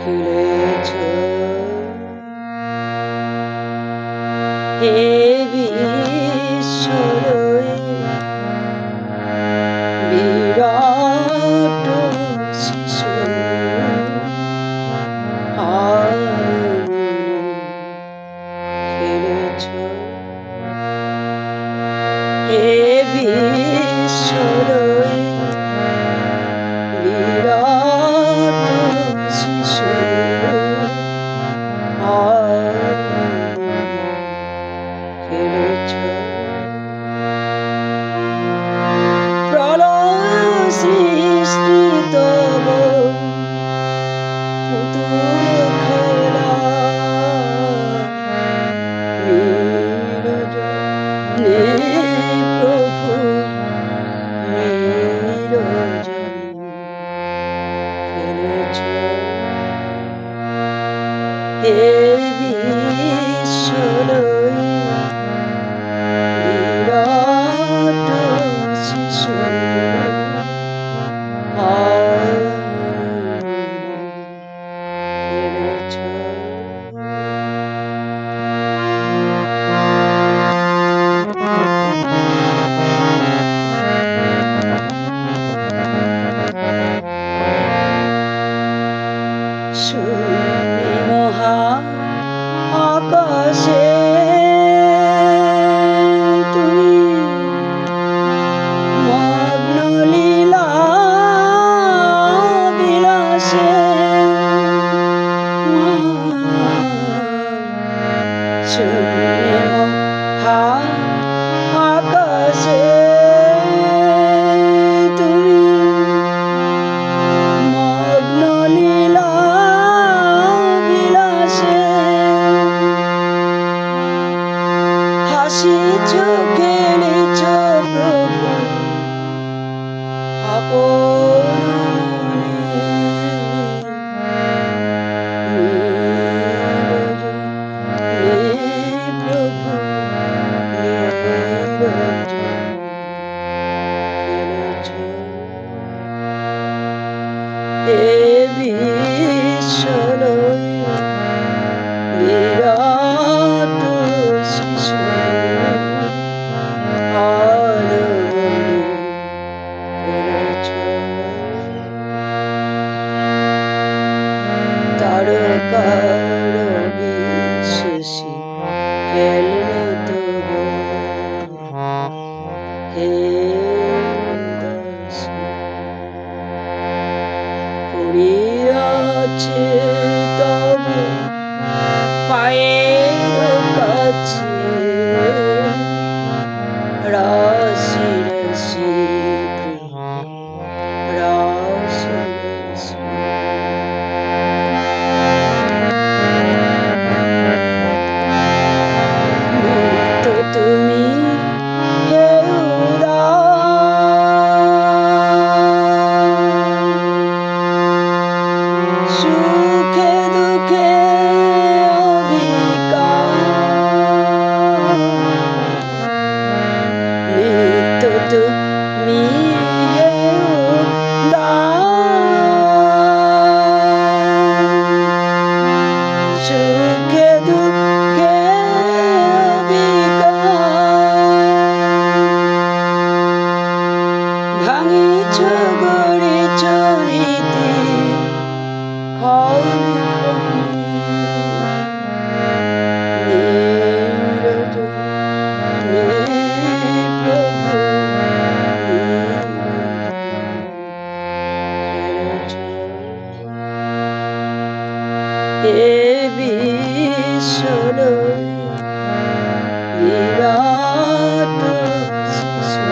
খেলেছ হে বিশ্বরয়ে বিরাট শিশু খেলেছ হে বিশ্বরয়ে বিরাট শিশু খেলেছ প্রলয় সৃষ্টি তব পুতুল খেলা নে প্রভু খেলেছ হে বিশ্বরয়ে বিরাট শিশু খেলেছ শূন্য মহা আকাশে তুমি মগ্ন লীলা বিলাসে শূন্য মহা আকাশে তুমি মগ্ন লীলা হাসিছ খেলেছ প্রভু আপন প্রভু খেলেছ হে বিশ্বরয়ে বিরাট শিশু খেলেছ তারকার বিশেষী খেলন তব হে দাসী পড়িয়াছে তব পায়ের কাছে রাশি রাশি রাশি রাশি মুক্ত তুমি হে উদার সুখে দুঃখে নিত্য তুমি হে উদার সুখে দুঃখে ভাঙিছ গড়িছ রীতি ক্ষণে হে বিশ্বরয়ে বিরাট শিশু